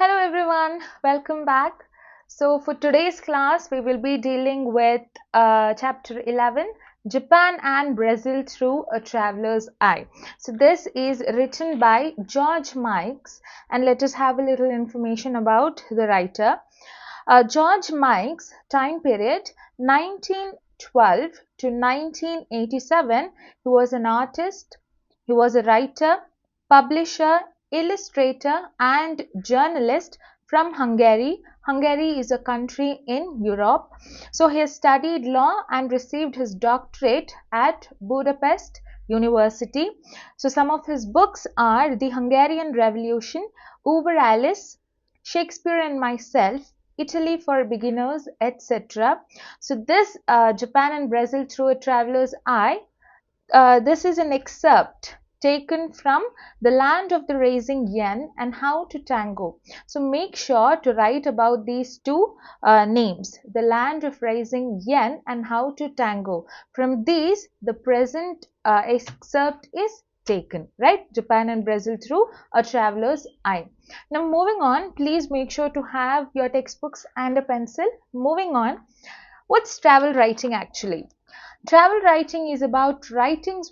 Hello everyone, welcome back. So for today's class, we will be dealing with chapter 11, Japan and Brazil through a traveler's eye. So this is written by George Mikes, and let us have a little information about the writer. George Mikes, time period 1912 to 1987, he was an artist, he was a writer, publisher, illustrator and journalist from Hungary. Hungary is a country in Europe. So he has studied law and received his doctorate at Budapest University. So some of his books are The Hungarian Revolution, Uber Alice, Shakespeare and Myself, Italy for Beginners, etc. So this Japan and Brazil through a traveler's eye, this is an excerpt taken from The Land of the Rising Yen and How to Tango. So make sure to write about these two names, The Land of Rising Yen and How to Tango. From these, the present excerpt is taken, right? Japan and Brazil through a traveler's eye. Now moving on, please make sure to have your textbooks and a pencil. Moving on, what's travel writing actually? Travel writing is about writing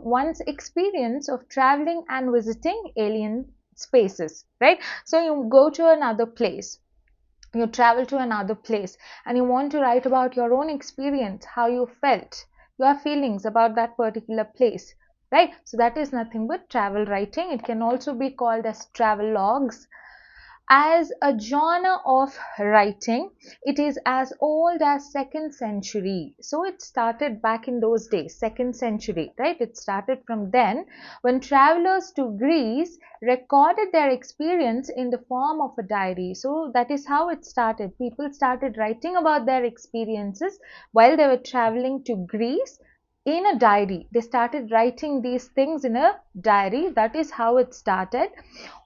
one's experience of traveling and visiting alien spaces, right? So you go to another place, you travel to another place, and you want to write about your own experience, how you felt, your feelings about that particular place, right? So that is nothing but travel writing. It can also be called as travel logs. As a genre of writing, it is as old as 2nd century. So it started back in those days, 2nd century, right? It started from then when travelers to Greece recorded their experience in the form of a diary. So that is how it started. People started writing about their experiences while they were traveling to Greece in a diary. They started writing these things in a diary. That is how it started.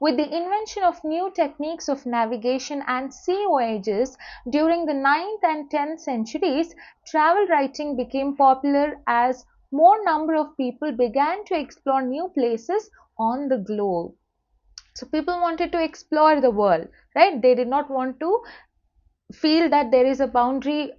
With the invention of new techniques of navigation and sea voyages during the 9th and 10th centuries, travel writing became popular as more number of people began to explore new places on the globe. So people wanted to explore the world, right? They did not want to feel that there is a boundary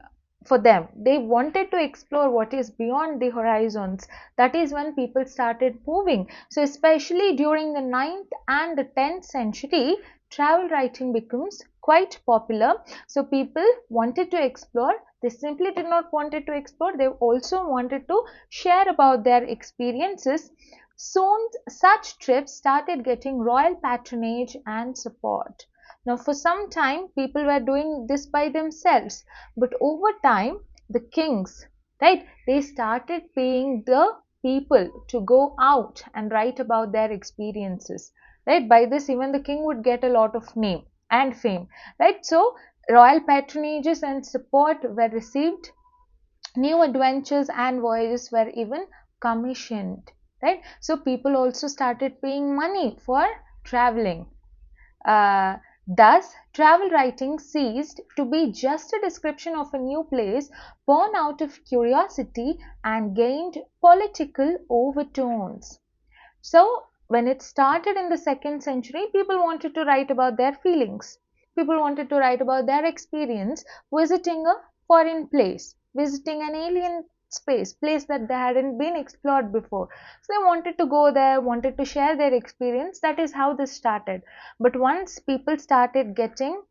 for them. They wanted to explore what is beyond the horizons. That is when people started moving. So especially during the 9th and the 10th century, travel writing becomes quite popular. So people wanted to explore. They simply did not wanted to explore. They also wanted to share about their experiences. Soon such trips started getting royal patronage and support. Now, for some time, people were doing this by themselves, but over time, the kings, right, they started paying the people to go out and write about their experiences, right? By this, even the king would get a lot of name and fame, right? So, royal patronages and support were received. New adventures and voyages were even commissioned, right? So, people also started paying money for traveling. Thus, travel writing ceased to be just a description of a new place born out of curiosity and gained political overtones. So, when it started in the 2nd century, people wanted to write about their feelings. People wanted to write about their experience visiting a foreign place, visiting an alien place that they hadn't been explored before. So they wanted to go there, wanted to share their experience. That is how this started. But once people started getting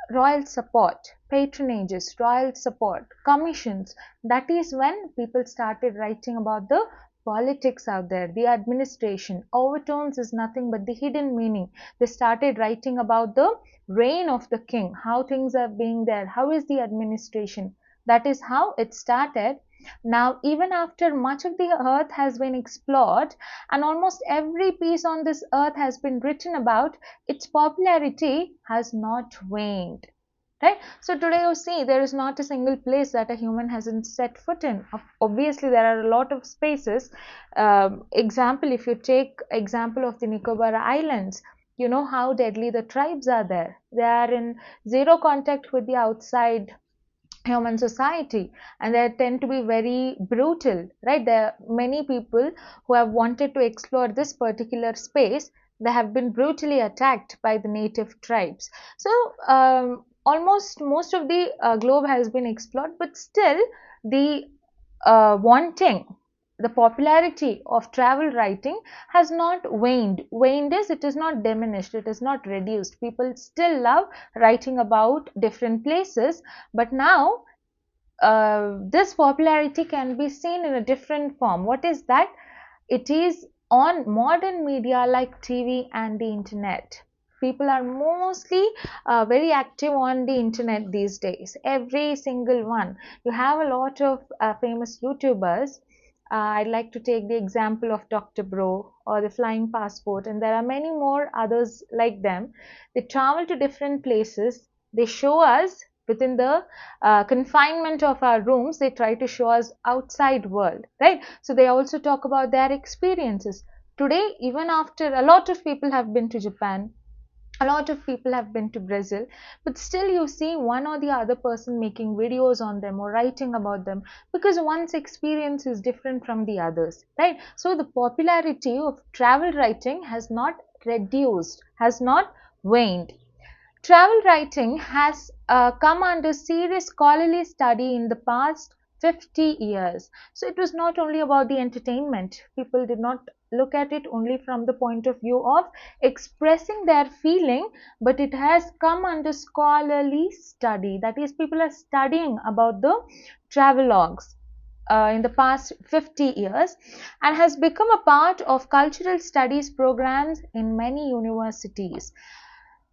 royal support, patronages, royal support, commissions, that is when people started writing about the politics out there, the administration. Overtones is nothing but the hidden meaning. They started writing about the reign of the king, how things are being there, how is the administration. That is how it started. Now, even after much of the earth has been explored and almost every piece on this earth has been written about, its popularity has not waned. Right? So today you see there is not a single place that a human hasn't set foot in. Obviously, there are a lot of spaces. Example, if you take example of the Nicobar Islands, you know how deadly the tribes are there. They are in zero contact with the outside human society, and they tend to be very brutal, right? There are many people who have wanted to explore this particular space. They have been brutally attacked by the native tribes. So almost most of the globe has been explored, but still the wanting the popularity of travel writing has not waned. Waned is, it is not diminished, it is not reduced. People still love writing about different places, but now this popularity can be seen in a different form. What is that? It is on modern media like TV and the internet. People are mostly very active on the internet these days. Every single one. You have a lot of famous YouTubers. I'd like to take the example of Dr. Bro or the Flying Passport, and there are many more others like them. They travel to different places. They show us within the confinement of our rooms. They try to show us outside world, right? So they also talk about their experiences. Today, even after a lot of people have been to Japan, a lot of people have been to Brazil, but still you see one or the other person making videos on them or writing about them, because one's experience is different from the others, right? So the popularity of travel writing has not reduced, has not waned. Travel writing has come under serious scholarly study in the past 50 years. So it was not only about the entertainment. People did not look at it only from the point of view of expressing their feeling, but it has come under scholarly study. That is, people are studying about the travelogues in the past 50 years, and has become a part of cultural studies programs in many universities.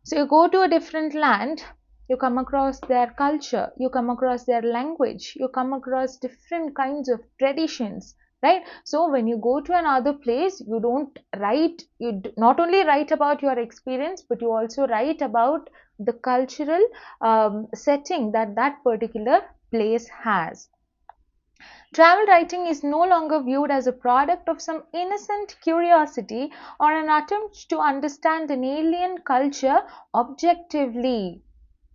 So you go to a different land, you come across their culture, you come across their language, you come across different kinds of traditions, right? So when you go to another place, you don't write, not only write about your experience, but you also write about the cultural setting that that particular place has. Travel writing is no longer viewed as a product of some innocent curiosity or an attempt to understand an alien culture objectively.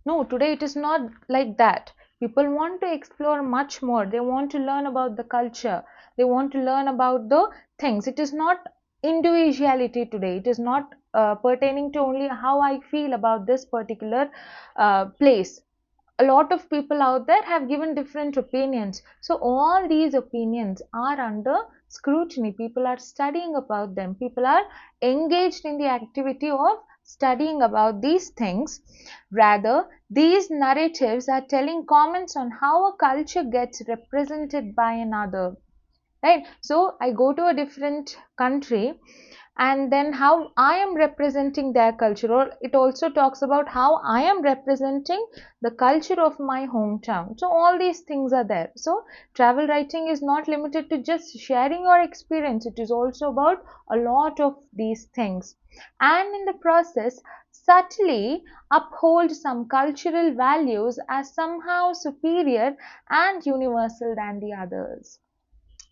No, today it is not like that. People want to explore much more. They want to learn about the culture. They want to learn about the things. It is not individuality today. It is not pertaining to only how I feel about this particular place. A lot of people out there have given different opinions. So all these opinions are under scrutiny. People are studying about them. People are engaged in the activity of studying about these things. Rather, these narratives are telling comments on how a culture gets represented by another. Right? So I go to a different country, and then how I am representing their culture, or it also talks about how I am representing the culture of my hometown. So all these things are there. So travel writing is not limited to just sharing your experience. It is also about a lot of these things, and in the process subtly uphold some cultural values as somehow superior and universal than the others.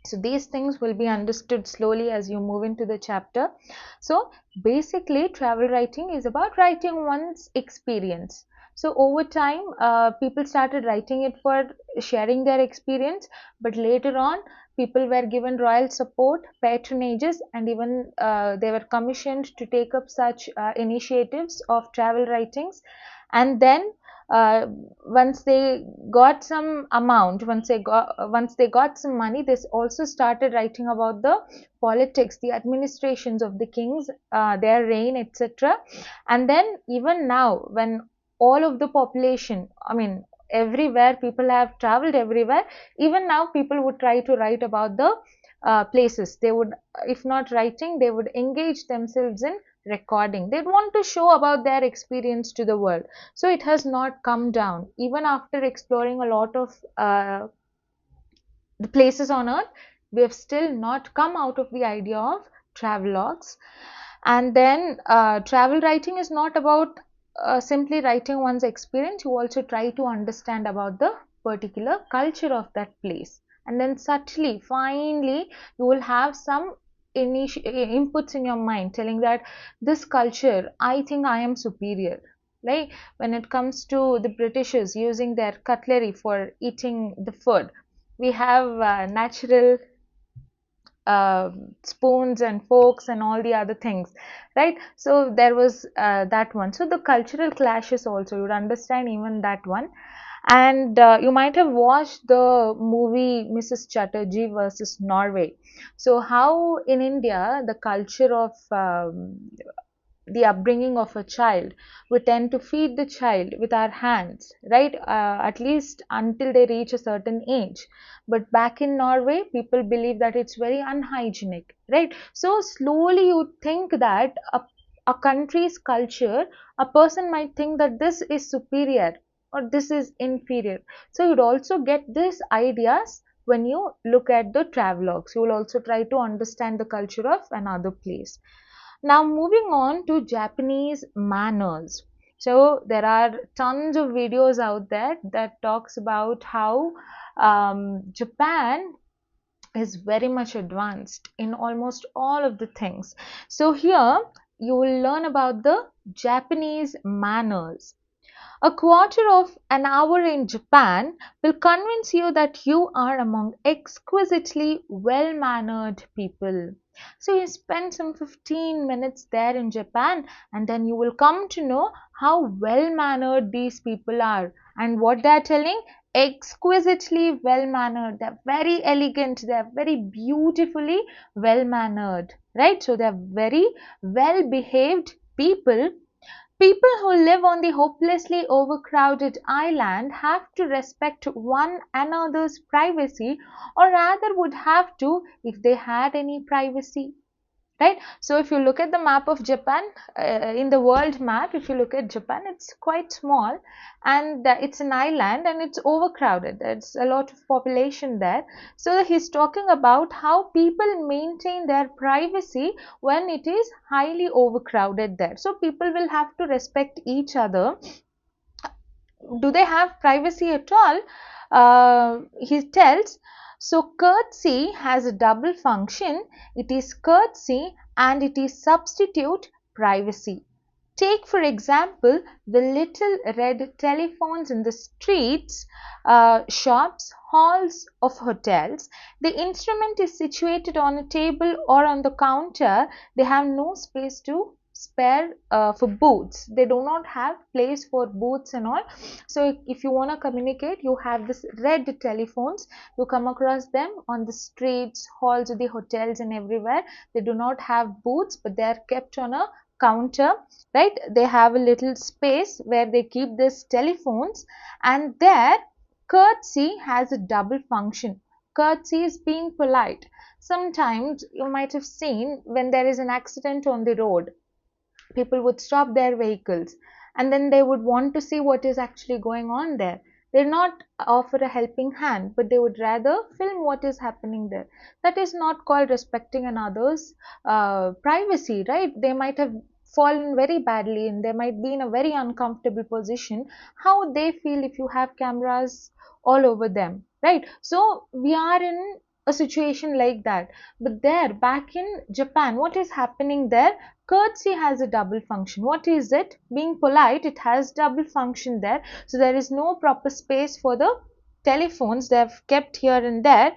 So these things will be understood slowly as you move into the chapter. So basically travel writing is about writing one's experience. So over time people started writing it for sharing their experience, but later on people were given royal support, patronages, and even they were commissioned to take up such initiatives of travel writings. And then uh, once they got some amount, once they got some money, they also started writing about the politics, the administrations of the kings, their reign, etc. And then even now, when all of the population, I mean everywhere, people have traveled everywhere, even now people would try to write about the places. They would, if not writing, they would engage themselves in recording. They'd want to show about their experience to the world. So it has not come down. Even after exploring a lot of the places on earth, we have still not come out of the idea of travelogues. And then travel writing is not about simply writing one's experience. You also try to understand about the particular culture of that place. And then subtly, finally, you will have some inputs in your mind telling that this culture, I think I am superior. Like when it comes to the Britishers using their cutlery for eating the food, we have natural spoons and forks and all the other things, right? So there was that one. So the cultural clashes also, you would understand even that one. And you might have watched the movie Mrs. Chatterjee versus Norway. So how in India the culture of the upbringing of a child, we tend to feed the child with our hands, right? At least until they reach a certain age. But back in Norway, people believe that it's very unhygienic, right? So slowly you think that a country's culture, a person might think that this is superior or this is inferior. So you'd also get these ideas when you look at the travelogues. You will also try to understand the culture of another place. Now moving on to Japanese manners. So there are tons of videos out there that talks about how Japan is very much advanced in almost all of the things. So here you will learn about the Japanese manners. A quarter of an hour in Japan will convince you that you are among exquisitely well mannered people. So, you spend some 15 minutes there in Japan, and then you will come to know how well mannered these people are. And what they are telling? Exquisitely well mannered. They are very elegant, they are very beautifully well mannered, right? So, they are very well behaved people. People who live on the hopelessly overcrowded island have to respect one another's privacy, or rather would have to if they had any privacy, right? So if you look at the map of Japan, in the world map, if you look at Japan, it's quite small, and it's an island and it's overcrowded. There's a lot of population there. So he's talking about how people maintain their privacy when it is highly overcrowded there. So people will have to respect each other. Do they have privacy at all? He tells, so courtesy has a double function. It is courtesy and it is substitute privacy. Take, for example, the little red telephones in the streets, shops, halls of hotels. The instrument is situated on a table or on the counter. They have no space to spare for booths. They do not have place for booths and all. So if you want to communicate, you have this red telephones. You come across them on the streets, halls of the hotels and everywhere. They do not have booths, but they are kept on a counter, right? They have a little space where they keep these telephones, and there courtesy has a double function. Courtesy is being polite. Sometimes you might have seen when there is an accident on the road, people would stop their vehicles and then they would want to see what is actually going on there. They not offer a helping hand, but they would rather film what is happening there. That is not called respecting another's privacy, right? They might have fallen very badly and they might be in a very uncomfortable position. How they feel if you have cameras all over them, right? So we are in a situation like that. But there, back in Japan, what is happening there? Courtesy has a double function. What is it? Being polite, it has double function there. So there is no proper space for the telephones. They have kept here and there.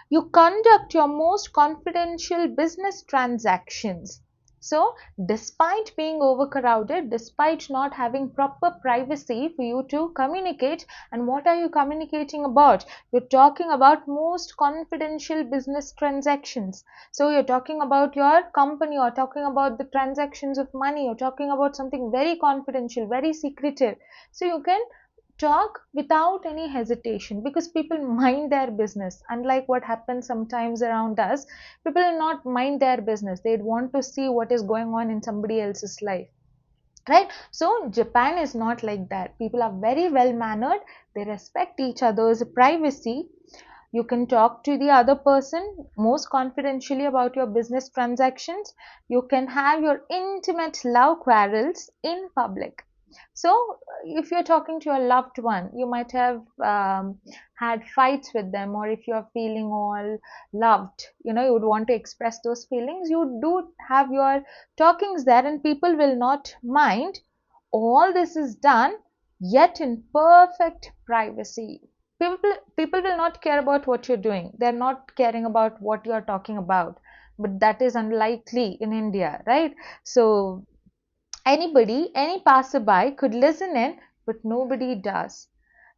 You conduct your most confidential business transactions. So, despite being overcrowded, despite not having proper privacy for you to communicate, and what are you communicating about? You're talking about most confidential business transactions. So, you're talking about your company, you're talking about the transactions of money, you're talking about something very confidential, very secretive. So, you can talk without any hesitation because people mind their business. Unlike what happens sometimes around us, people will not mind their business. They'd want to see what is going on in somebody else's life, right? So Japan is not like that. People are very well mannered. They respect each other's privacy. You can talk to the other person most confidentially about your business transactions. You can have your intimate love quarrels in public. So, if you're talking to your loved one, you might have had fights with them, or if you're feeling all loved, you would want to express those feelings. You do have your talkings there, and people will not mind. All this is done, yet in perfect privacy. People will not care about what you're doing. They're not caring about what you're talking about. But that is unlikely in India, right? So anybody, any passerby could listen in, but nobody does.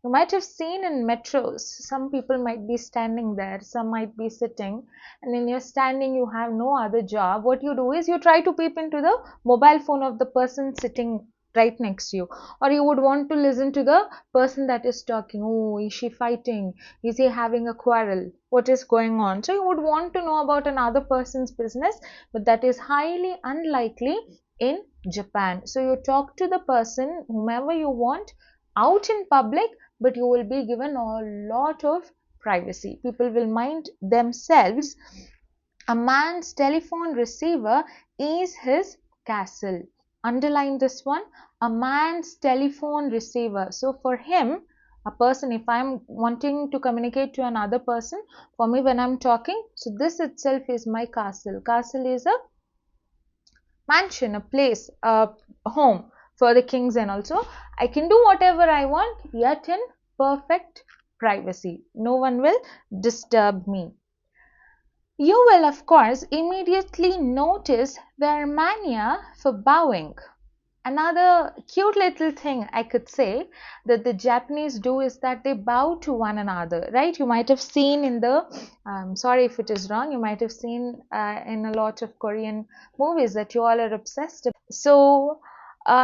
You might have seen in metros, some people might be standing there, some might be sitting, and when you're standing, you have no other job. What you do is you try to peep into the mobile phone of the person sitting right next to you, or you would want to listen to the person that is talking. Oh, is she fighting? Is he having a quarrel? What is going on? So you would want to know about another person's business, but that is highly unlikely in Japan. So you talk to the person, whomever you want, out in public, but you will be given a lot of privacy. People will mind themselves. A man's telephone receiver is his castle. Underline this one. A man's telephone receiver. So for him, a person, if I'm wanting to communicate to another person, for me when I'm talking, so this itself is my castle. Castle is a mansion, a place, a home for the kings, and also I can do whatever I want, yet in perfect privacy. No one will disturb me. You will, of course, immediately notice their mania for bowing. Another cute little thing I could say that the Japanese do is that they bow to one another, right? You might have seen in the, sorry if it is wrong, you might have seen in a lot of Korean movies that you all are obsessed. So,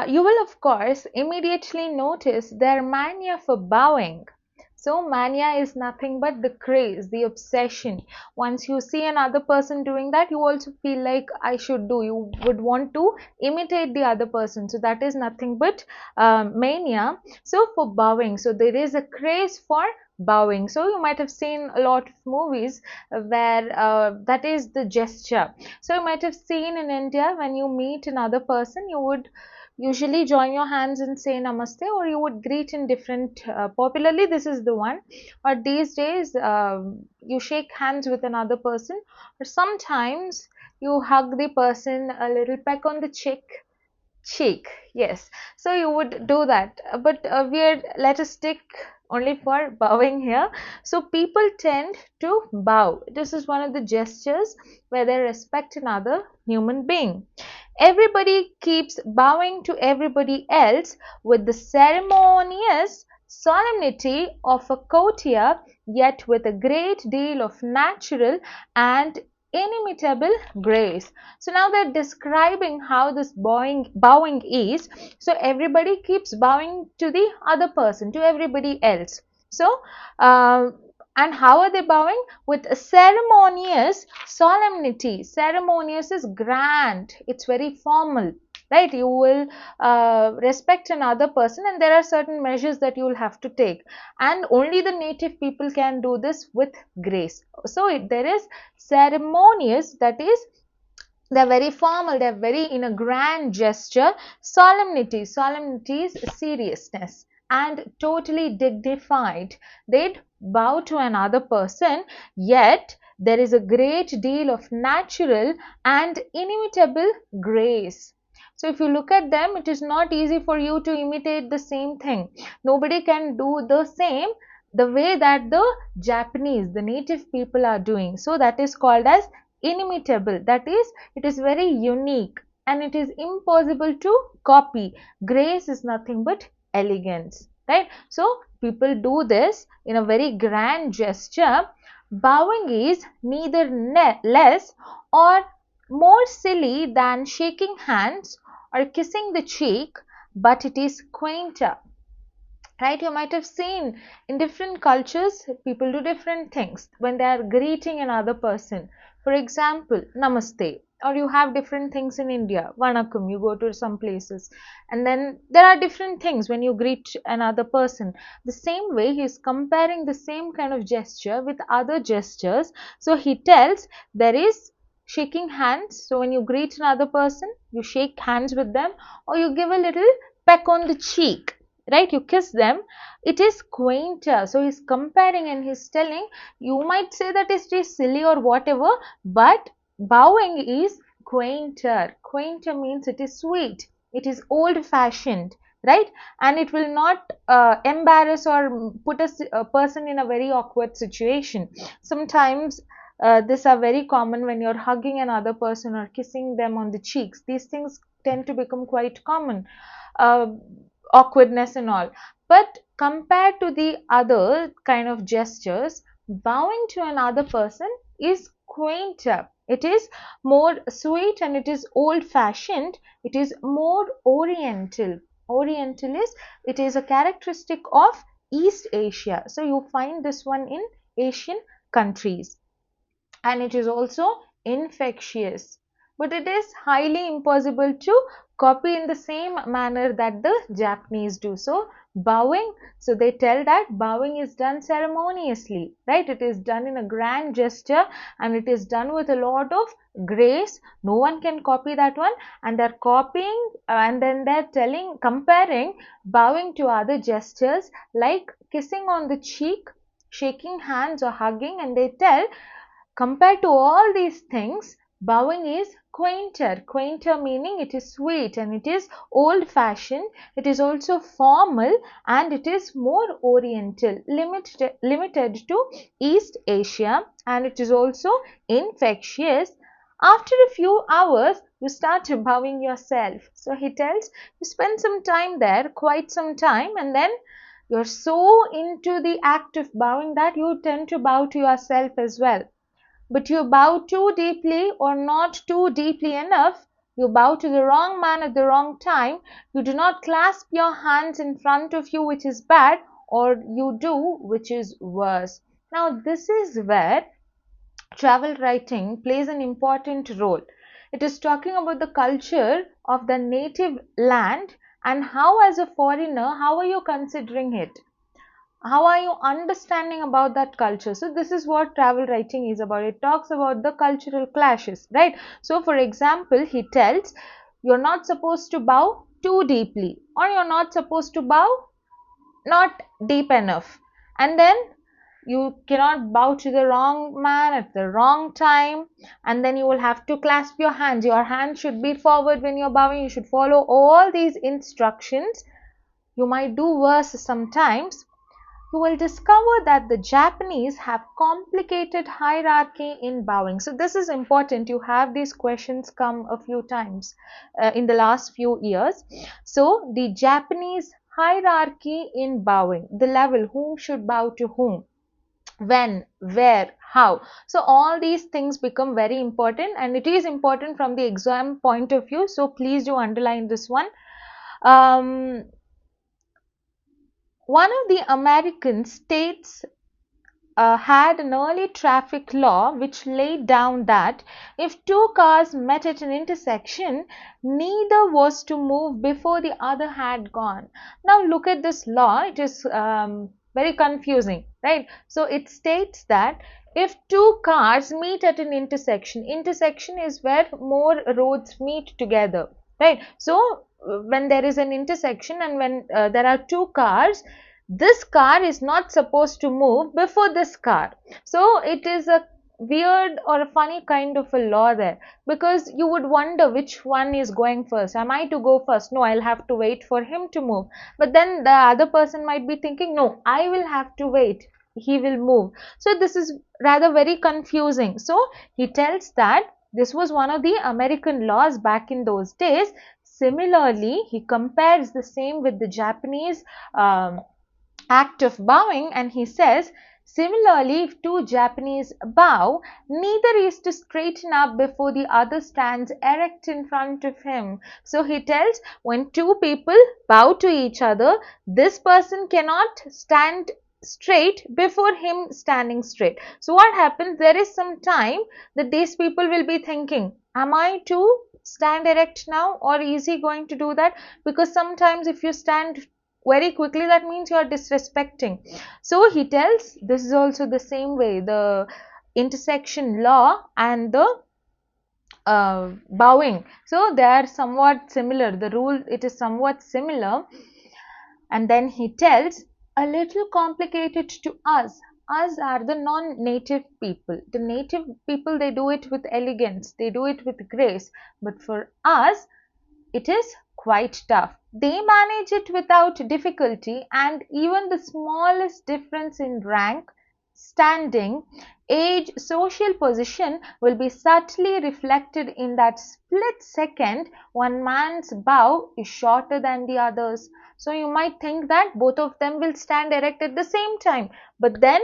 you will, of course, immediately notice their mania for bowing. So mania is nothing but the craze, the obsession. Once you see another person doing that, you also feel like I should do. You would want to imitate the other person. So that is nothing but mania. So for bowing, so there is a craze for bowing. So you might have seen a lot of movies where that is the gesture. So you might have seen in India when you meet another person, you would usually join your hands and say namaste, or you would greet in different popularly this is the one, or these days you shake hands with another person, or sometimes you hug the person, a little peck on the cheek, yes. So you would do that, but let us stick only for bowing here. So people tend to bow. This is one of the gestures where they respect another human being. Everybody keeps bowing to everybody else with the ceremonious solemnity of a courtier, yet with a great deal of natural and inimitable grace. So now they're describing how this bowing is. So everybody keeps bowing to the other person, to everybody else. So and how are they bowing? With a ceremonious solemnity. Ceremonious is grand, it's very formal, right? You will respect another person, and there are certain measures that you will have to take, and only the native people can do this with grace. So there is ceremonious, that is they're very formal, they're very in a grand gesture. Solemnity is seriousness, and totally dignified. They'd bow to another person, yet there is a great deal of natural and inimitable grace. So if you look at them, it is not easy for you to imitate the same thing. Nobody can do the same the way that the Japanese, the native people are doing. So that is called as inimitable. That is, it is very unique and it is impossible to copy. Grace is nothing but elegance, right? So people do this in a very grand gesture. Bowing is neither less or more silly than shaking hands or kissing the cheek, but it is quainter. Right? You might have seen in different cultures, people do different things when they are greeting another person. For example, namaste, or you have different things in India, vanakkam, you go to some places, and then there are different things when you greet another person. The same way, he is comparing the same kind of gesture with other gestures. So he tells there is shaking hands. So when you greet another person, you shake hands with them, or you give a little peck on the cheek, right? You kiss them. It is quainter. So he's comparing and he's telling, you might say that it is silly or whatever, but bowing is quainter. Quainter means it is sweet, it is old fashioned, right? And it will not embarrass or put a person in a very awkward situation. Sometimes these are very common when you're hugging another person or kissing them on the cheeks. These things tend to become quite common, uh, awkwardness and all. But compared to the other kind of gestures, bowing to another person is quainter. It is more sweet and it is old fashioned. It is more oriental. Oriental is, it is a characteristic of East Asia. So you find this one in Asian countries, and it is also infectious, but it is highly impossible to copy in the same manner that the Japanese do. So bowing, so they tell that bowing is done ceremoniously, right? It is done in a grand gesture and it is done with a lot of grace. No one can copy that one, and they're copying and then they're telling, comparing bowing to other gestures like kissing on the cheek, shaking hands or hugging, and they tell, compared to all these things, bowing is quainter. Quainter meaning it is sweet and it is old fashioned, it is also formal, and it is more oriental, limited to East Asia, and it is also infectious. After a few hours, you start bowing yourself. So he tells, you spend some time there, quite some time, and then you're so into the act of bowing that you tend to bow to yourself as well. But you bow too deeply or not too deeply enough, you bow to the wrong man at the wrong time, you do not clasp your hands in front of you, which is bad, or you do, which is worse. Now, this is where travel writing plays an important role. It is talking about the culture of the native land and how, as a foreigner, how are you considering it? How are you understanding about that culture? So this is what travel writing is about. It talks about the cultural clashes, right? So for example, he tells, you're not supposed to bow too deeply, or you're not supposed to bow not deep enough, and then you cannot bow to the wrong man at the wrong time, and then you will have to clasp your hands. Your hands should be forward when you're bowing. You should follow all these instructions. You might do worse sometimes. You will discover that the Japanese have complicated hierarchy in bowing. So this is important. You have these questions come a few times in the last few years. So the Japanese hierarchy in bowing, the level, whom should bow to whom, when, where, how. So all these things become very important, and it is important from the exam point of view. So please do underline this one. One of the American states had an early traffic law which laid down that if two cars met at an intersection, neither was to move before the other had gone. Now look at this law. It is very confusing, right? So it states that if two cars meet at an intersection, intersection is where more roads meet together, right? So when there is an intersection and when there are two cars, this car is not supposed to move before this car. So it is a weird or a funny kind of a law there, because you would wonder which one is going first. Am I to go first? No, I'll have to wait for him to move. But then the other person might be thinking, no, I will have to wait, he will move. So this is rather very confusing. So he tells that this was one of the American laws back in those days. Similarly, he compares the same with the Japanese act of bowing, and he says, similarly, if two Japanese bow, neither is to straighten up before the other stands erect in front of him. So he tells, when two people bow to each other, this person cannot stand straight before him standing straight. So what happens, there is some time that these people will be thinking, am I to stand erect now, or is he going to do that? Because sometimes if you stand very quickly, that means you are disrespecting. So he tells, this is also the same way, the intersection law and the bowing, so they are somewhat similar. The rule, it is somewhat similar. And then he tells, a little complicated to us. Us are the non-native people. The native people, they do it with elegance, they do it with grace, but for us it is quite tough. They manage it without difficulty, and even the smallest difference in rank, standing, age, social position will be subtly reflected in that split second. One man's bow is shorter than the others. So you might think that both of them will stand erect at the same time, but then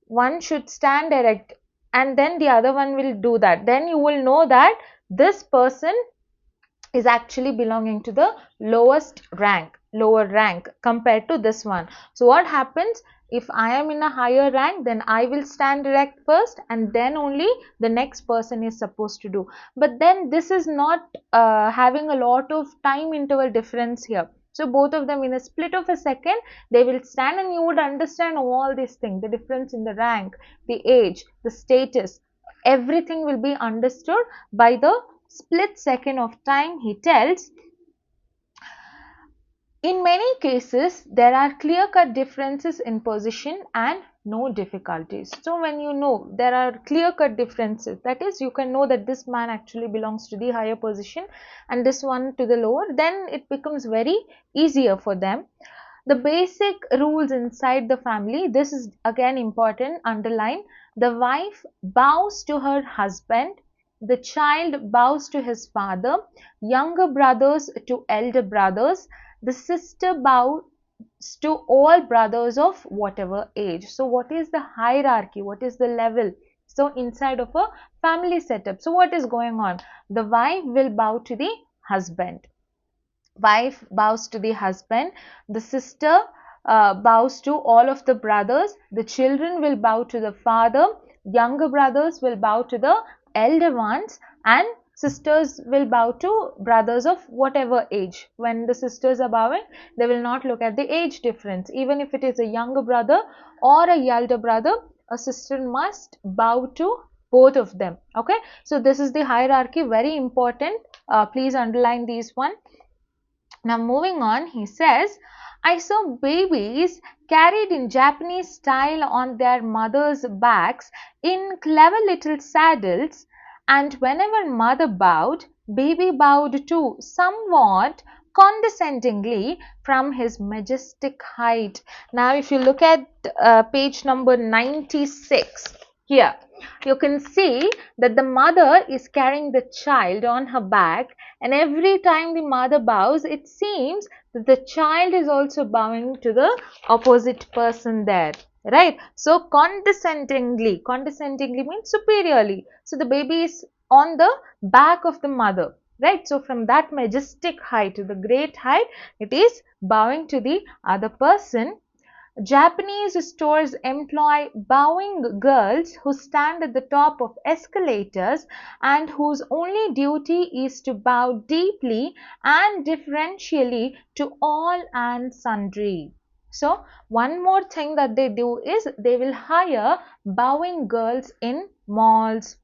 one should stand erect and then the other one will do that. Then you will know that this person is actually belonging to the lower rank compared to this one. So what happens, if I am in a higher rank, then I will stand erect first and then only the next person is supposed to do. But then this is not having a lot of time interval difference here. So both of them in a split of a second, they will stand, and you would understand all these things, the difference in the rank, the age, the status, everything will be understood by the split second of time. He tells, in many cases there are clear-cut differences in position and no difficulties. So when you know there are clear-cut differences, that is, you can know that this man actually belongs to the higher position and this one to the lower, then it becomes very easier for them. The basic rules inside the family, this is again important, underline. The wife bows to her husband, the child bows to his father, younger brothers to elder brothers, the sister bows to all brothers of whatever age. So what is the hierarchy? What is the level? So inside of a family setup, so what is going on? The wife will bow to the husband. Wife bows to the husband. The sister bows to all of the brothers. The children will bow to the father. Younger brothers will bow to the elder ones, and sisters will bow to brothers of whatever age. When the sisters are bowing, they will not look at the age difference. Even if it is a younger brother or a elder brother, a sister must bow to both of them. Okay, so this is the hierarchy, very important. Please underline these one. Now moving on, he says, I saw babies carried in Japanese style on their mothers' backs in clever little saddles, and whenever mother bowed, baby bowed too, somewhat condescendingly from his majestic height. Now if you look at page number 96, here you can see that the mother is carrying the child on her back, and every time the mother bows, it seems that the child is also bowing to the opposite person there, right? So condescendingly means superiorly. So the baby is on the back of the mother, right? So from that majestic height to the great height, it is bowing to the other person. Japanese stores employ bowing girls who stand at the top of escalators and whose only duty is to bow deeply and differentially to all and sundry. So, one more thing that they do is they will hire bowing girls in malls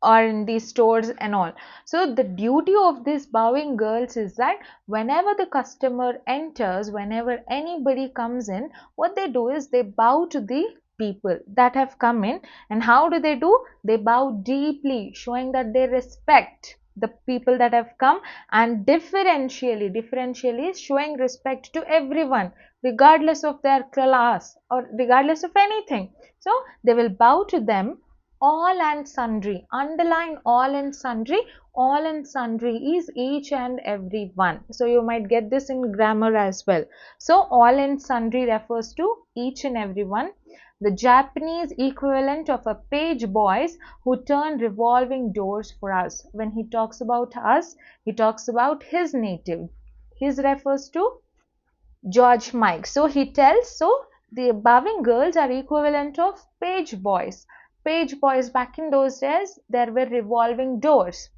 or in these stores and all. So the duty of these bowing girls is that whenever the customer enters, whenever anybody comes in, what they do is they bow to the people that have come in. And how do they do? They bow deeply, showing that they respect the people that have come, and differentially is showing respect to everyone regardless of their class or regardless of anything. So they will bow to them, all and sundry. Underline all and sundry. All and sundry is each and every one. So you might get this in grammar as well. So all and sundry refers to each and every one. The Japanese equivalent of a page boys who turn revolving doors for us. When he talks about us, he talks about his native. His refers to George Mike. So he tells, so the bowing girls are equivalent of page boys. Page boys, back in those days, there were revolving doors,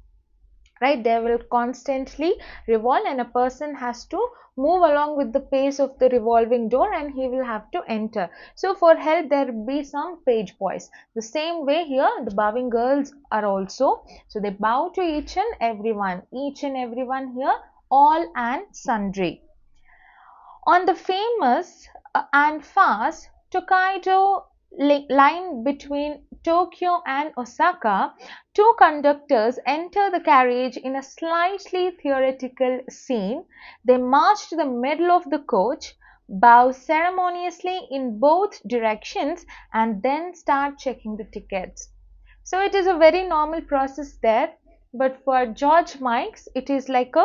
right? They will constantly revolve, and a person has to move along with the pace of the revolving door, and he will have to enter. So for help, there will be some page boys. The same way here, the bowing girls are also. So they bow to each and everyone here, all and sundry. On the famous and fast Tokaido line between Tokyo and Osaka, two conductors enter the carriage in a slightly theatrical scene. They march to the middle of the coach, bow ceremoniously in both directions, and then start checking the tickets. So it is a very normal process there, but for George Mikes, it is like a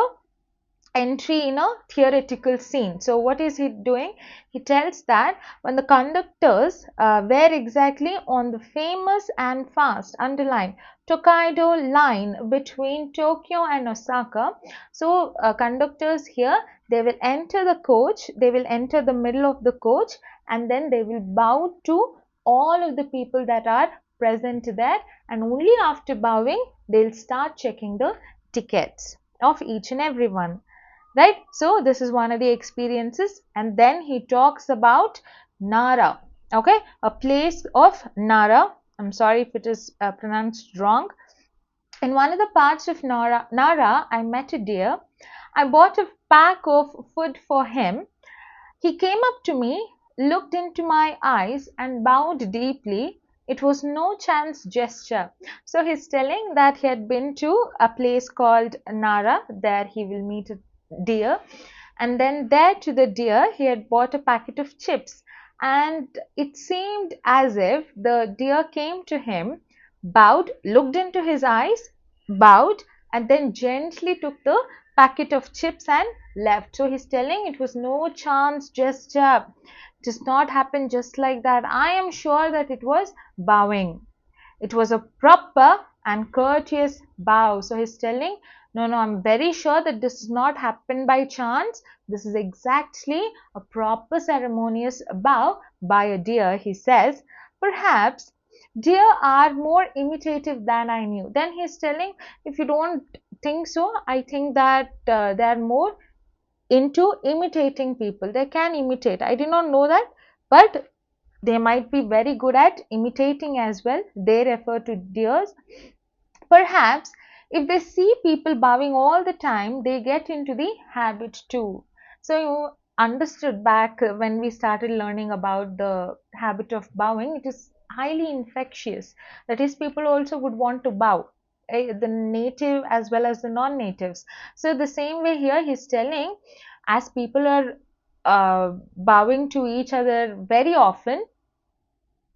entry in a theoretical scene. So what is he doing? He tells that when the conductors were exactly on the famous and fast underlined Tokaido line between Tokyo and Osaka. So conductors here, they will enter the coach, they will enter the middle of the coach, and then they will bow to all of the people that are present there, and only after bowing they'll start checking the tickets of each and every one. Right? So this is one of the experiences. And then he talks about Nara. Okay, a place of Nara. I'm sorry if it is pronounced wrong. In one of the parts of Nara, I met a deer. I bought a pack of food for him. He came up to me, looked into my eyes, and bowed deeply. It was no chance gesture. So he's telling that he had been to a place called Nara. There he will meet a deer, and then there to the deer he had bought a packet of chips, and it seemed as if the deer came to him, bowed, looked into his eyes, bowed, and then gently took the packet of chips and left. So he's telling it was no chance gesture. It does not happen just like that. I am sure that it was bowing. It was a proper and courteous bow. So he's telling, no, I'm very sure that this does not happen by chance. This is exactly a proper ceremonious bow by a deer, he says. Perhaps deer are more imitative than I knew. Then he's telling, if you don't think so, I think that they are more into imitating people. They can imitate. I did not know that, but they might be very good at imitating as well. They refer to deers. Perhaps if they see people bowing all the time, they get into the habit too. So you understood back when we started learning about the habit of bowing, it is highly infectious. That is, people also would want to bow, the native as well as the non-natives. So the same way here he's telling, as people are bowing to each other very often,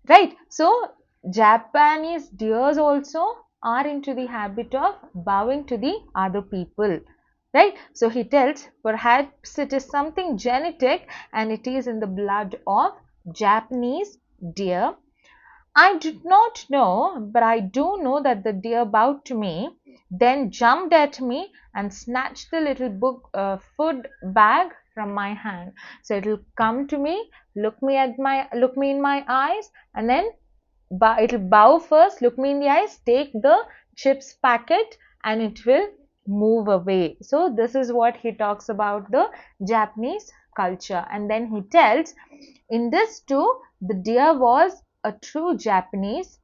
right? So Japanese deers also are into the habit of bowing to the other people, right? So he tells perhaps it is something genetic and it is in the blood of Japanese deer. I did not know, but I do know that the deer bowed to me, then jumped at me and snatched the little food bag from my hand. So it will come to me, look me in my eyes, and then it will bow first, look me in the eyes, take the chips packet, and it will move away. So this is what he talks about the Japanese culture. And then he tells, in this too, the deer was a true Japanese.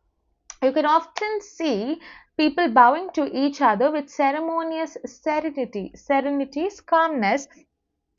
You can often see people bowing to each other with ceremonious serenity's calmness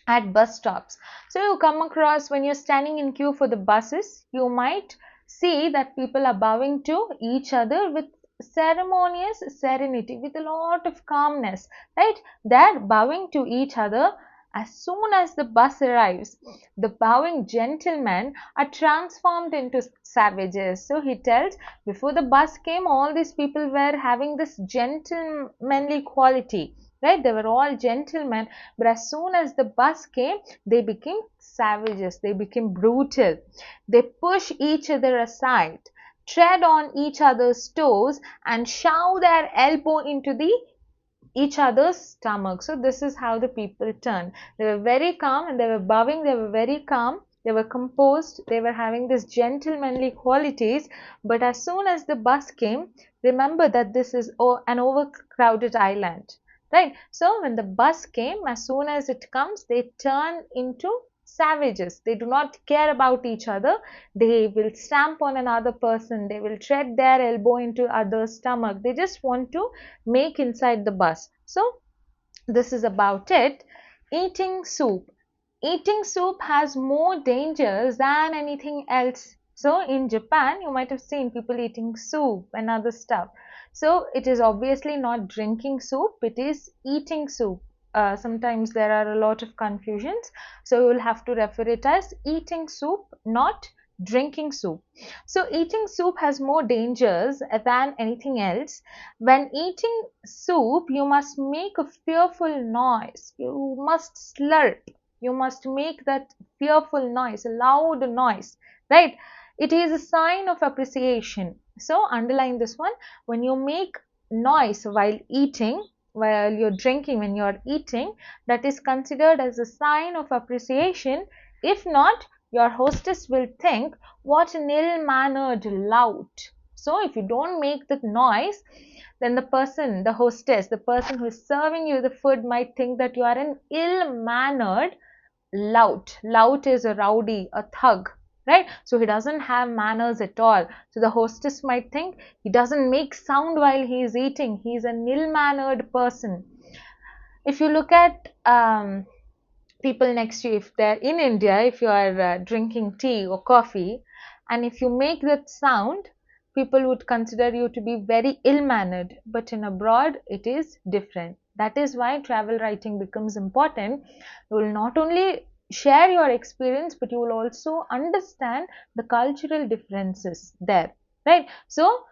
at bus stops. So you come across when you're standing in queue for the buses, you might see that people are bowing to each other with ceremonious serenity, with a lot of calmness, right? They're bowing to each other. As soon as the bus arrives, the bowing gentlemen are transformed into savages. So he tells, before the bus came, all these people were having this gentlemanly quality, right? They were all gentlemen, but as soon as the bus came, they became savages, they became brutal. They push each other aside, tread on each other's toes, and shove their elbow into each other's stomach. So this is how the people turned. They were very calm and they were bowing. They were very calm. They were composed. They were having these gentlemanly qualities. But as soon as the bus came, remember that this is an overcrowded island, right? So when the bus came, as soon as it comes, they turn into savages. They do not care about each other. They will stamp on another person. They will tread their elbow into other's stomach. They just want to make inside the bus. So this is about it. Eating soup. Eating soup has more dangers than anything else So in Japan, you might have seen people eating soup and other stuff. So it is obviously not drinking soup, it is eating soup. Sometimes there are a lot of confusions. So you will have to refer it as eating soup, not drinking soup. So eating soup has more dangers than anything else. When eating soup, you must make a fearful noise. You must slurp. You must make that fearful noise, a loud noise, right? It is a sign of appreciation. So underline this one. When you make noise while eating, while you're drinking, when you're eating, that is considered as a sign of appreciation. If not, your hostess will think, what an ill-mannered lout. So if you don't make that noise, then the person, the hostess, the person who is serving you the food might think that you are an ill-mannered lout. Lout is a rowdy, a thug, right? So he doesn't have manners at all. So the hostess might think he doesn't make sound while he is eating. He is an ill-mannered person. If you look at people next to you, if they're in India, if you are drinking tea or coffee, and if you make that sound, people would consider you to be very ill-mannered. But in abroad, it is different. That is why travel writing becomes important. You will not only share your experience, but you will also understand the cultural differences there, right? So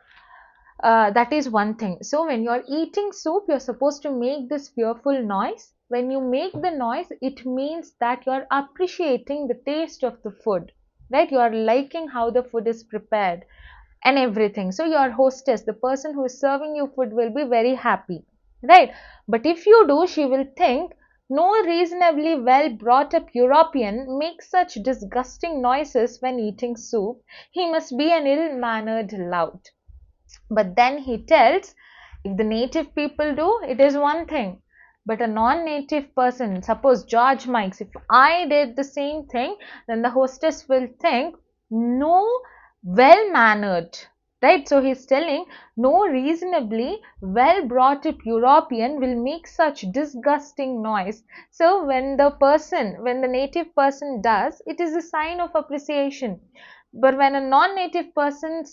that is one thing. So when you're eating soup, you're supposed to make this fearful noise. When you make the noise, it means that you're appreciating the taste of the food, right? You are liking how the food is prepared and everything. So your hostess, the person who is serving you food, will be very happy, right? But if you do, she will think, no reasonably well brought up European makes such disgusting noises when eating soup. He must be an ill mannered lout. But then he tells, if the native people do, it is one thing. But a non-native person, suppose George Mikes, if I did the same thing, then the hostess will think, no well-mannered, right? So he's telling, no reasonably well-brought-up European will make such disgusting noise. So when the native person does, it is a sign of appreciation. But when a non-native person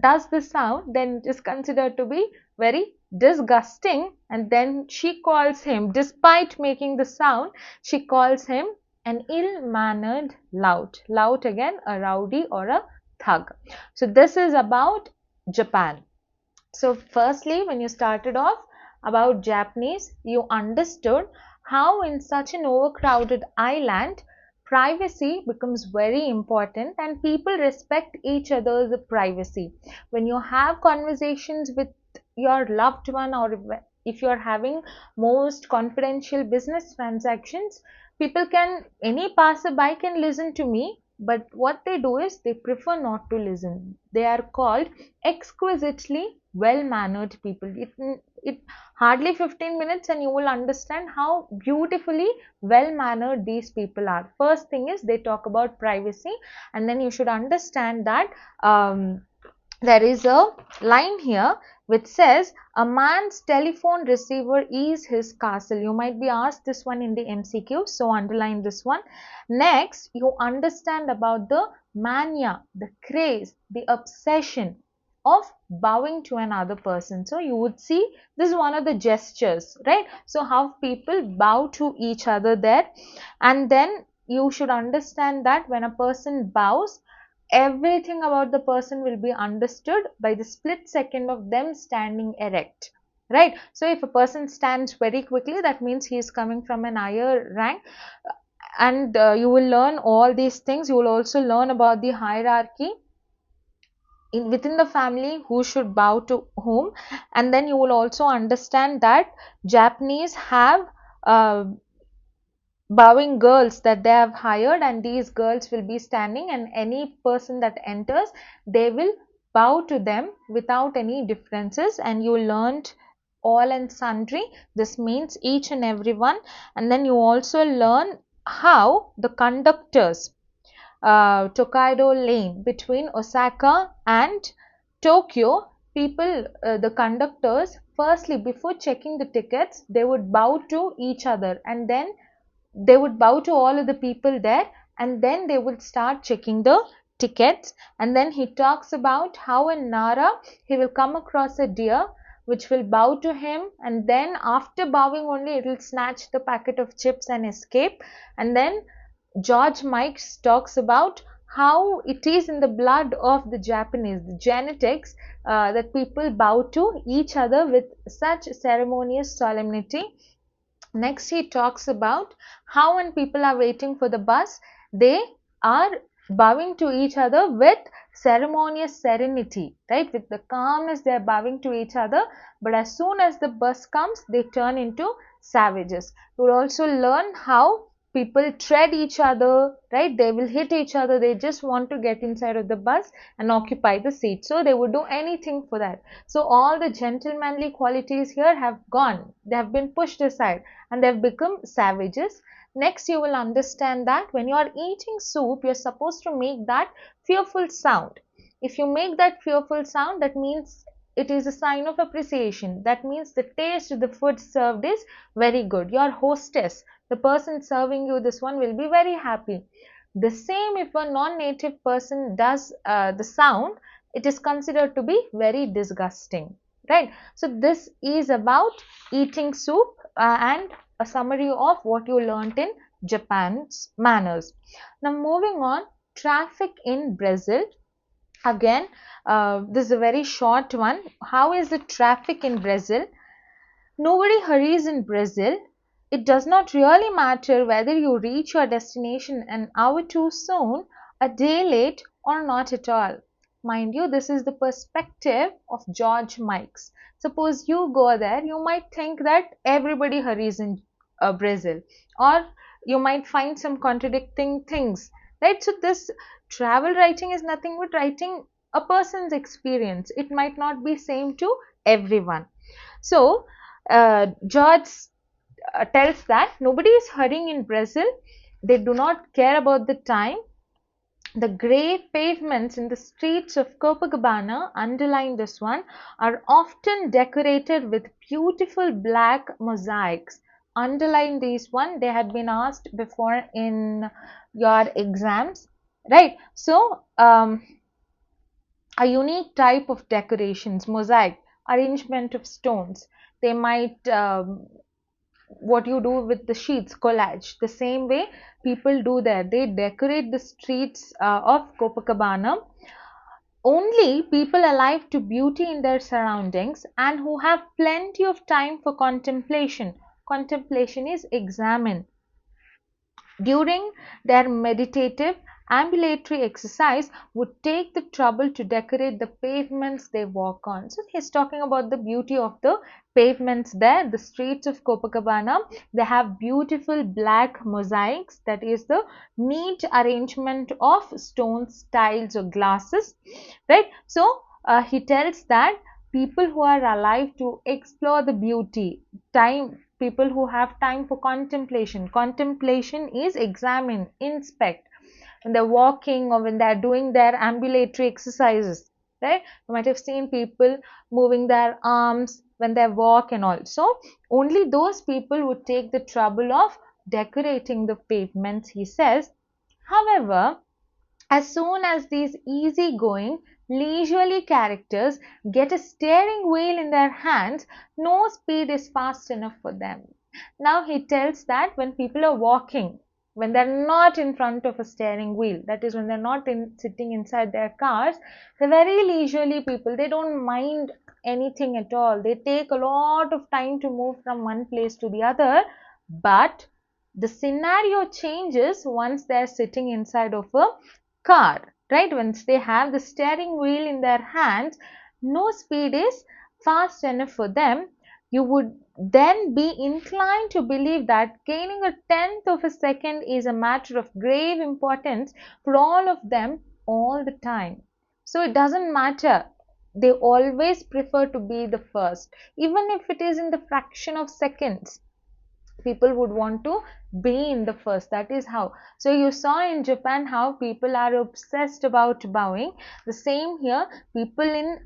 does the sound, then it is considered to be very disgusting, and then she calls him, despite making the sound, she calls him an ill-mannered lout. Lout, again, a rowdy or a thug. So this is about Japan. So firstly, when you started off about Japanese, you understood how in such an overcrowded island, privacy becomes very important and people respect each other's privacy. When you have conversations with your loved one, or if you're having most confidential business transactions, any passerby can listen to me, but what they do is they prefer not to listen. They are called exquisitely well-mannered people. It hardly 15 minutes and you will understand how beautifully well-mannered these people are. First thing is they talk about privacy, and then you should understand that there is a line here which says, a man's telephone receiver is his castle. You might be asked this one in the MCQ, so underline this one. Next, you understand about the mania, the craze, the obsession of bowing to another person. So you would see this is one of the gestures, right? So how people bow to each other there. And then you should understand that when a person bows, everything about the person will be understood by the split second of them standing erect, right? So if a person stands very quickly, that means he is coming from an higher rank, and you will learn all these things. You will also learn about the hierarchy within the family, who should bow to whom, and then you will also understand that Japanese have bowing girls that they have hired, and these girls will be standing, and any person that enters, they will bow to them without any differences. And you learned all and sundry. This means each and every one. And then you also learn how the conductors, Tokaido Lane between Osaka and Tokyo, people, the conductors, firstly before checking the tickets, they would bow to each other, and then they would bow to all of the people there, and then they would start checking the tickets. And then he talks about how in Nara he will come across a deer which will bow to him, and then after bowing only it will snatch the packet of chips and escape. And then George Mikes talks about how it is in the blood of the Japanese, the genetics, that people bow to each other with such ceremonious solemnity. Next, he talks about how when people are waiting for the bus, they are bowing to each other with ceremonious serenity, right? With the calmness, they are bowing to each other. But as soon as the bus comes, they turn into savages. You will also learn how people tread each other, right? They will hit each other. They just want to get inside of the bus and occupy the seat. So they would do anything for that. So all the gentlemanly qualities here have gone. They have been pushed aside and they've become savages. Next, you will understand that when you are eating soup, you're supposed to make that fearful sound. If you make that fearful sound, that means it is a sign of appreciation. That means the taste of the food served is very good. Your hostess, the person serving you this one, will be very happy. The same if a non-native person does the sound, it is considered to be very disgusting, right? So this is about eating soup and a summary of what you learnt in Japan's manners. Now moving on, traffic in Brazil. Again, this is a very short one. How is the traffic in Brazil? Nobody hurries in Brazil. It does not really matter whether you reach your destination an hour too soon, a day late, or not at all. Mind you, this is the perspective of George Mikes. Suppose you go there, you might think that everybody hurries in Brazil, or you might find some contradicting things, right? So this travel writing is nothing but writing a person's experience. It might not be same to everyone. So George tells that nobody is hurrying in Brazil. They do not care about the time. The grey pavements in the streets of Copacabana, underline this one, are often decorated with beautiful black mosaics. Underline these one. They had been asked before in your exams, right? So a unique type of decorations, mosaic, arrangement of stones. They might what you do with the sheets, collage. The same way people do there. They decorate the streets of Copacabana. Only people alive to beauty in their surroundings and who have plenty of time for contemplation. Contemplation is examine. During their meditative ambulatory exercise would take the trouble to decorate the pavements they walk on. So he's talking about the beauty of the pavements there, the streets of Copacabana. They have beautiful black mosaics, that is the neat arrangement of stones, tiles or glasses, right? So he tells that people who are alive to explore the beauty, people who have time for contemplation. Contemplation is examine, inspect, when they're walking or when they're doing their ambulatory exercises, right? You might have seen people moving their arms when they walk and all. So only those people would take the trouble of decorating the pavements, he says. However, as soon as these easygoing, leisurely characters get a steering wheel in their hands, no speed is fast enough for them. Now he tells that when people are walking, when they're not in front of a steering wheel, that is when they're not sitting inside their cars, they're very leisurely people. They don't mind anything at all. They take a lot of time to move from one place to the other, but the scenario changes once they're sitting inside of a car, right? Once they have the steering wheel in their hands, no speed is fast enough for them. You would then be inclined to believe that gaining a tenth of a second is a matter of grave importance for all of them all the time. So it doesn't matter. They always prefer to be the first, even if it is in the fraction of seconds. People would want to be in the first. That is how. So you saw in Japan how people are obsessed about bowing. The same here, people in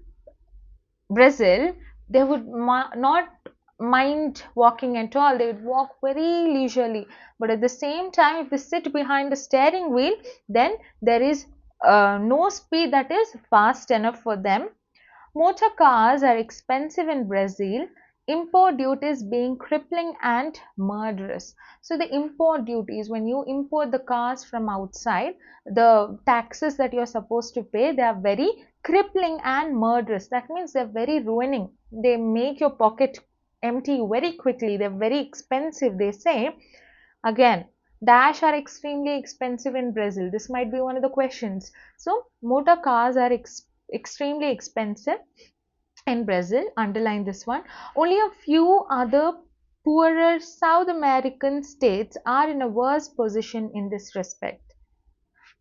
Brazil, they would not mind walking at all. They would walk very leisurely. But at the same time, if they sit behind the steering wheel, then there is no speed that is fast enough for them. Motor cars are expensive in Brazil, import duties being crippling and murderous. So the import duties, when you import the cars from outside, the taxes that you're supposed to pay, they are very crippling and murderous. That means they're very ruining. They make your pocket empty very quickly. They're very expensive, they say. Again, dash are extremely expensive in Brazil. This might be one of the questions. So motor cars are extremely expensive in Brazil. Underline this one. Only a few other poorer South American states are in a worse position in this respect.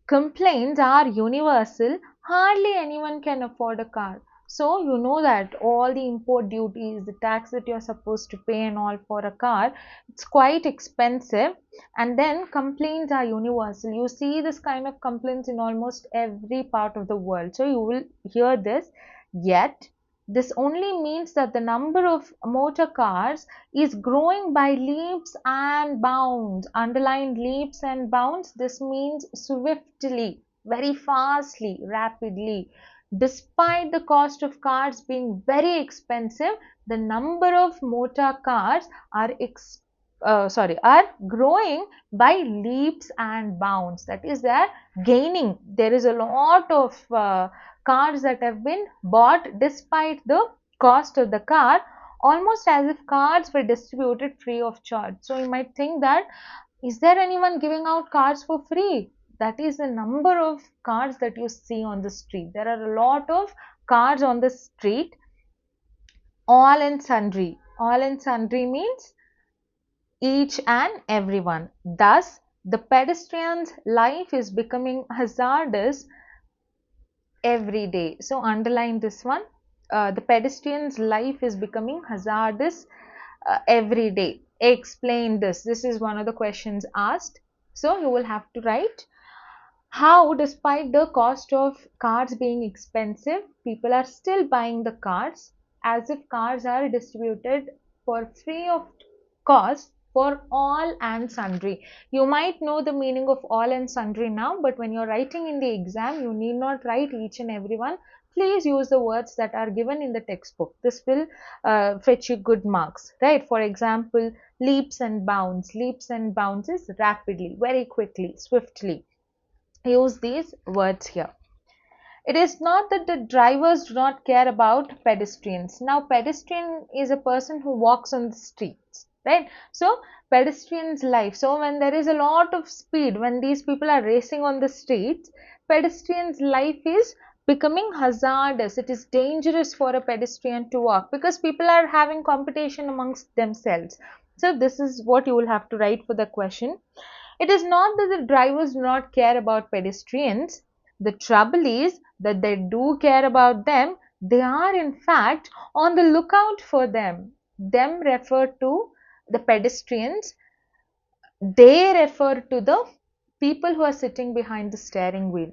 Complaints are universal. Hardly anyone can afford a car. So you know that all the import duties, the tax that you're supposed to pay and all for a car, it's quite expensive. And then complaints are universal. You see this kind of complaints in almost every part of the world. So you will hear this. Yet this only means that the number of motor cars is growing by leaps and bounds. Underline leaps and bounds. This means swiftly, very fastly, rapidly. Despite the cost of cars being very expensive, the number of motor cars are growing by leaps and bounds. That is, they are gaining. There is a lot of cars that have been bought despite the cost of the car, almost as if cars were distributed free of charge. So you might think that, is there anyone giving out cars for free? That is the number of cars that you see on the street. There are a lot of cars on the street, all and sundry. All and sundry means each and everyone. Thus, the pedestrian's life is becoming hazardous every day. So underline this one. The pedestrian's life is becoming hazardous every day. Explain this. This is one of the questions asked. So you will have to write how, despite the cost of cars being expensive, people are still buying the cars, as if cars are distributed for free of cost for all and sundry. You might know the meaning of all and sundry now, but when you're writing in the exam, you need not write each and every one. Please use the words that are given in the textbook. This will fetch you good marks, right? For example, leaps and bounds. Leaps and bounds is rapidly, very quickly, swiftly. Use these words here. It is not that the drivers do not care about pedestrians. Now, pedestrian is a person who walks on the streets, right? So, pedestrian's life. So, when there is a lot of speed, when these people are racing on the streets, pedestrian's life is becoming hazardous. It is dangerous for a pedestrian to walk because people are having competition amongst themselves. So, this is what you will have to write for the question. It is not that the drivers do not care about pedestrians. The trouble is that they do care about them. They are in fact on the lookout for them. Them refer to the pedestrians. They refer to the people who are sitting behind the steering wheel.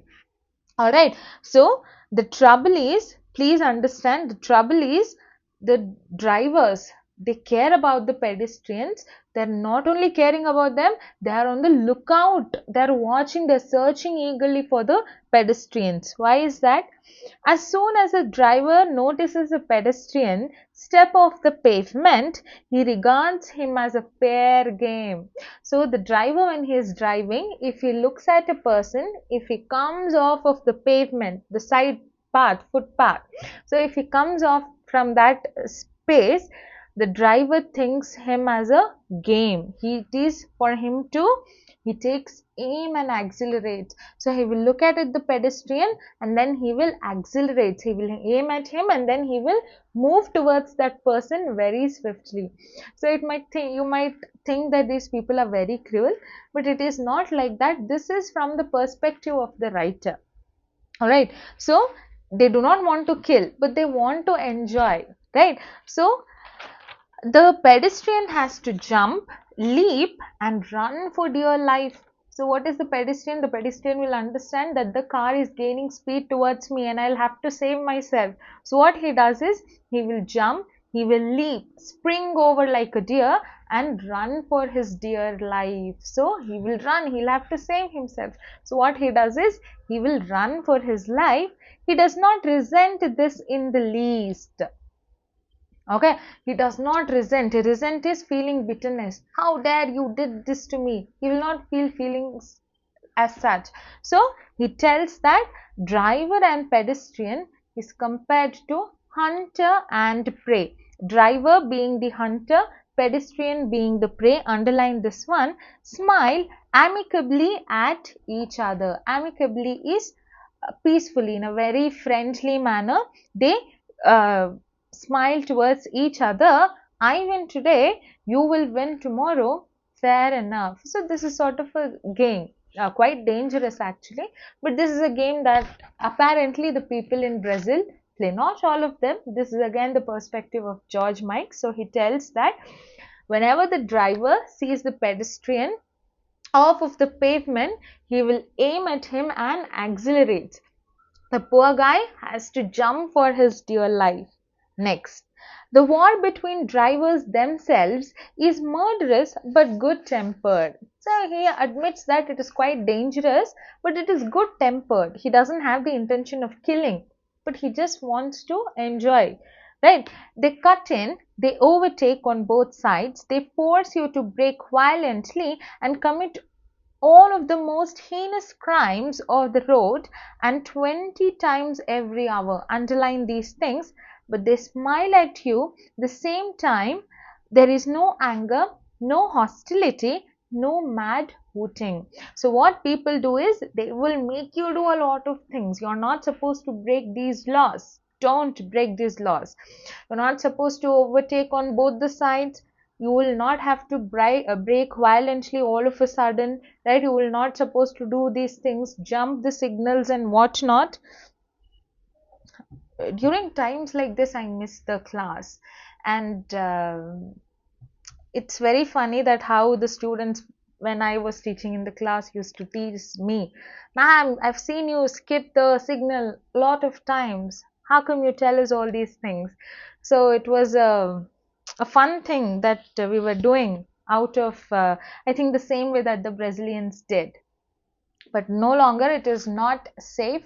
Alright, so the trouble is, please understand, the trouble is the drivers, they care about the pedestrians. They're not only caring about them, they are on the lookout. They're watching, they're searching eagerly for the pedestrians. Why is that? As soon as a driver notices a pedestrian step off the pavement, he regards him as a fair game. So the driver, when he is driving, if he looks at a person, if he comes off of the pavement, the side path, footpath, so if he comes off from that space, the driver thinks him as a game. It is for him to, he takes aim and accelerates. So he will look at the pedestrian and then he will accelerate. He will aim at him and then he will move towards that person very swiftly. So you might think that these people are very cruel, but it is not like that. This is from the perspective of the writer. Alright, so they do not want to kill, but they want to enjoy, right? So the pedestrian has to jump, leap and run for dear life. So what is the pedestrian? The pedestrian will understand that the car is gaining speed towards me and I'll have to save myself. So what he does is, he will jump, he will leap, spring over like a deer and run for his dear life. So he will run, he'll have to save himself. So what he does is, he will run for his life. He does not resent this in the least. Okay, he does not resent. Resent is feeling bitterness. How dare you did this to me? He will not feel feelings as such. So he tells that driver and pedestrian is compared to hunter and prey. Driver being the hunter, pedestrian being the prey. Underline this one. Smile amicably at each other. Amicably is peacefully, in a very friendly manner. They smile towards each other. I win today, you will win tomorrow. Fair enough. So this is sort of a game, quite dangerous actually, but this is a game that apparently the people in Brazil play. Not all of them. This is again the perspective of George Mike. So he tells that whenever the driver sees the pedestrian off of the pavement, he will aim at him and accelerates. The poor guy has to jump for his dear life. Next, the war between drivers themselves is murderous but good tempered. So he admits that it is quite dangerous, but it is good tempered. He doesn't have the intention of killing, but he just wants to enjoy. Right? They cut in, they overtake on both sides, they force you to brake violently and commit all of the most heinous crimes of the road, and 20 times every hour. Underline these things. But they smile at you the same time. There is no anger, no hostility, no mad hooting. So what people do is, they will make you do a lot of things. You're not supposed to break these laws. Don't break these laws. You're not supposed to overtake on both the sides. You will not have to brake violently all of a sudden, right? You will not supposed to do these things, jump the signals and what not. During times like this, I miss the class, and it's very funny that how the students, when I was teaching in the class, used to tease me, ma'am, I've seen you skip the signal a lot of times, how come you tell us all these things? So it was a fun thing that we were doing out of I think the same way that the Brazilians did. But no longer, it is not safe.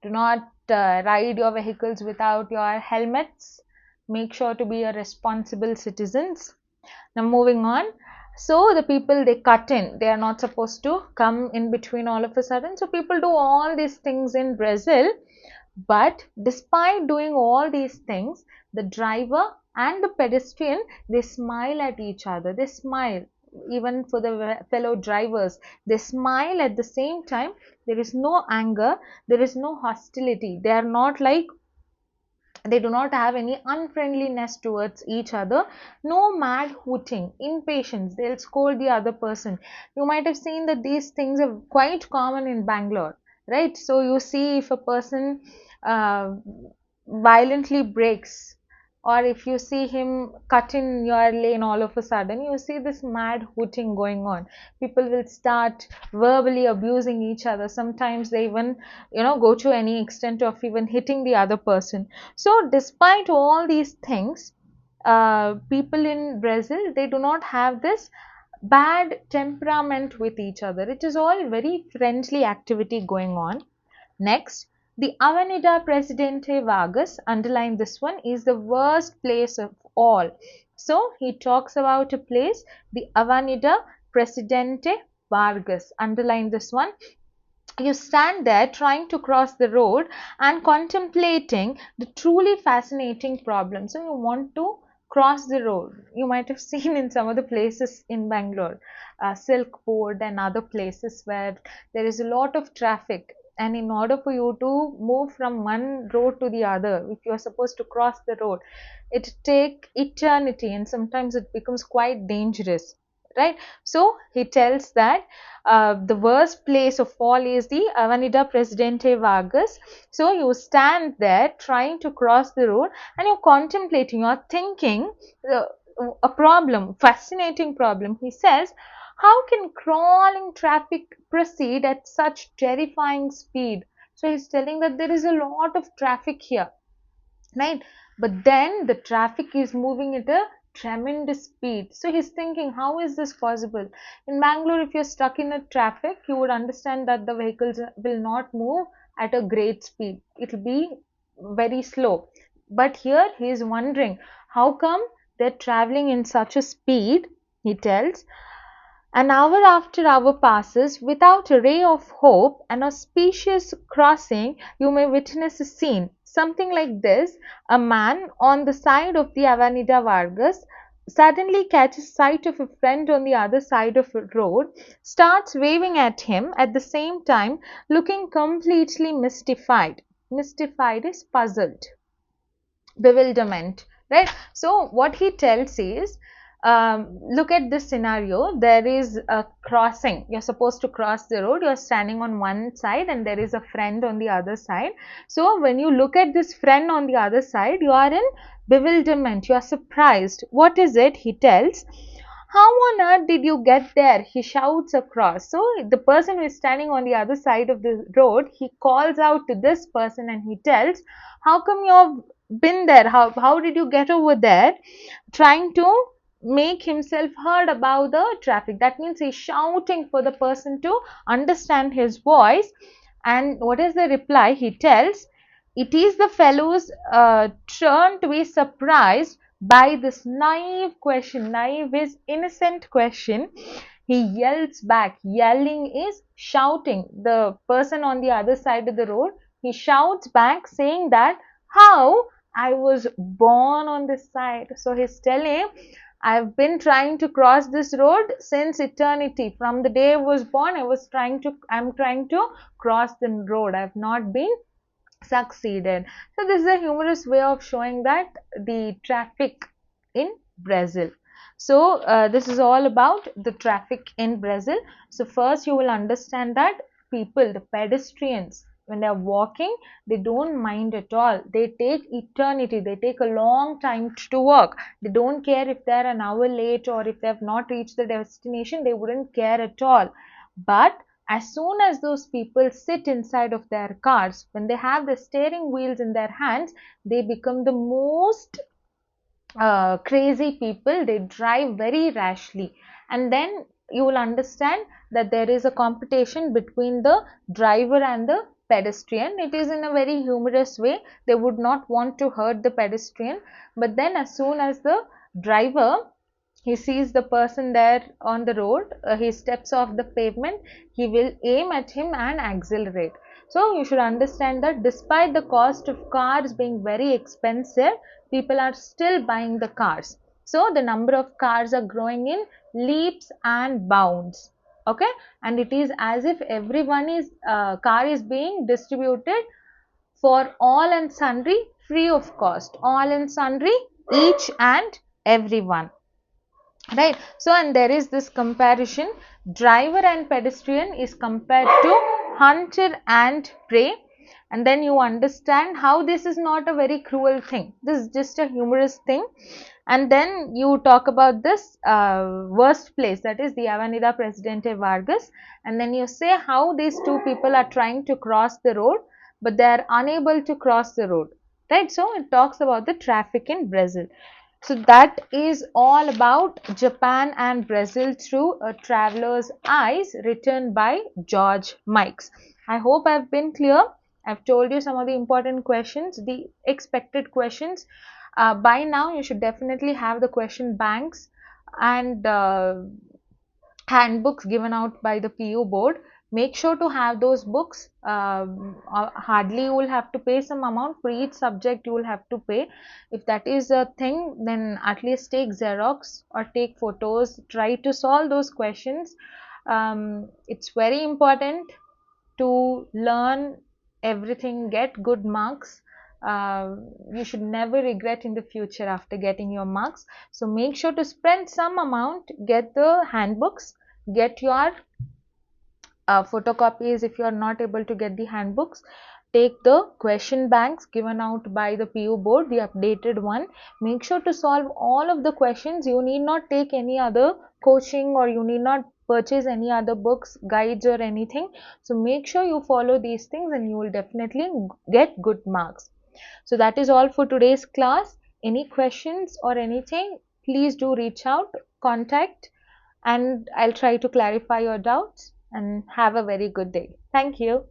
Do not ride your vehicles without your helmets. Make sure to be a responsible citizens. Now moving on. So the people, they cut in. They are not supposed to come in between all of a sudden. So people do all these things in Brazil. But despite doing all these things, the driver and the pedestrian, they smile at each other. They smile. Even for the fellow drivers, they smile at the same time. There is no anger, there is no hostility. They are not like, they do not have any unfriendliness towards each other. No mad hooting, impatience, they'll scold the other person. You might have seen that these things are quite common in Bangalore, right? So you see, if a person violently brakes, or if you see him cut in your lane all of a sudden, you see this mad hooting going on. People will start verbally abusing each other. Sometimes they even, go to any extent of even hitting the other person. So despite all these things, people in Brazil, they do not have this bad temperament with each other. It is all very friendly activity going on. Next, the Avenida Presidente Vargas, underline this one, is the worst place of all. So he talks about a place, the Avenida Presidente Vargas. Underline this one. You stand there trying to cross the road and contemplating the truly fascinating problem. So you want to cross the road. You might have seen in some of the places in Bangalore, Silk Board and other places where there is a lot of traffic. And in order for you to move from one road to the other, if you are supposed to cross the road, it takes eternity, and sometimes it becomes quite dangerous, right? So he tells that the worst place of all is the Avenida Presidente Vargas. So you stand there trying to cross the road and you're contemplating, you're thinking a problem, fascinating problem. He says, how can crawling traffic proceed at such terrifying speed? So he's telling that there is a lot of traffic here, right? But then the traffic is moving at a tremendous speed. So he's thinking, how is this possible? In Bangalore, if you're stuck in a traffic, you would understand that the vehicles will not move at a great speed. It will be very slow. But here he is wondering, how come they're traveling in such a speed? He tells, an hour after hour passes without a ray of hope. An auspicious crossing, you may witness a scene. Something like this: a man on the side of the Avenida Vargas suddenly catches sight of a friend on the other side of a road, starts waving at him, at the same time looking completely mystified. Mystified is puzzled, bewilderment, right? So what he tells is, look at this scenario. There is a crossing. You're supposed to cross the road. You're standing on one side and there is a friend on the other side. So when you look at this friend on the other side, you are in bewilderment. You are surprised. What is it? He tells. How on earth did you get there? He shouts across. So the person who is standing on the other side of the road, he calls out to this person and he tells, how come you've been there? How did you get over there? Trying to make himself heard about the traffic. That means he's shouting for the person to understand his voice. And what is the reply? He tells, it is the fellow's turn to be surprised by this naive question. Naive is innocent question. He yells back. Yelling is shouting. The person on the other side of the road, he shouts back saying that, how? I was born on this side. So he's telling, I've been trying to cross this road since eternity. From the day I was born, I'm trying to cross the road. I've not been succeeded. So this is a humorous way of showing that the traffic in Brazil. So this is all about the traffic in Brazil. So first you will understand that people, the pedestrians, when they are walking, they don't mind at all. They take eternity. They take a long time to walk. They don't care if they're an hour late or if they have not reached the destination. They wouldn't care at all. But as soon as those people sit inside of their cars, when they have the steering wheels in their hands, they become the most crazy people. They drive very rashly. And then you will understand that there is a competition between the driver and the pedestrian. It is in a very humorous way. They would not want to hurt the pedestrian. But then as soon as the driver, he sees the person there on the road, he steps off the pavement, he will aim at him and accelerate. So you should understand that despite the cost of cars being very expensive, people are still buying the cars. So the number of cars are growing in leaps and bounds. Okay, and it is as if everyone is car is being distributed for all and sundry, free of cost. All and sundry, each and everyone. Right. So and there is this comparison, driver and pedestrian is compared to hunter and prey, and then you understand how this is not a very cruel thing. This is just a humorous thing. And then you talk about this worst place, that is the Avenida Presidente Vargas, and then you say how these two people are trying to cross the road but they are unable to cross the road. Right. So it talks about the traffic in Brazil. So that is all about Japan and Brazil through a traveler's eyes, written by George Mikes. I hope I've been clear. I've told you some of the important questions, the expected questions. By now you should definitely have the question banks and handbooks given out by the PU board. Make sure to have those books. Hardly you will have to pay some amount for each subject. You will have to pay. If that is a thing, then at least take Xerox or take photos. Try to solve those questions. It's very important to learn everything, get good marks. You should never regret in the future after getting your marks. So make sure to spend some amount, get the handbooks, get your photocopies if you are not able to get the handbooks. Take the question banks given out by the PU board, the updated one. Make sure to solve all of the questions. You need not take any other coaching or you need not purchase any other books, guides or anything. So make sure you follow these things and you will definitely get good marks. So that is all for today's class. Any questions or anything? please do reach out, contact, and I'll try to clarify your doubts, and have a very good day. Thank you.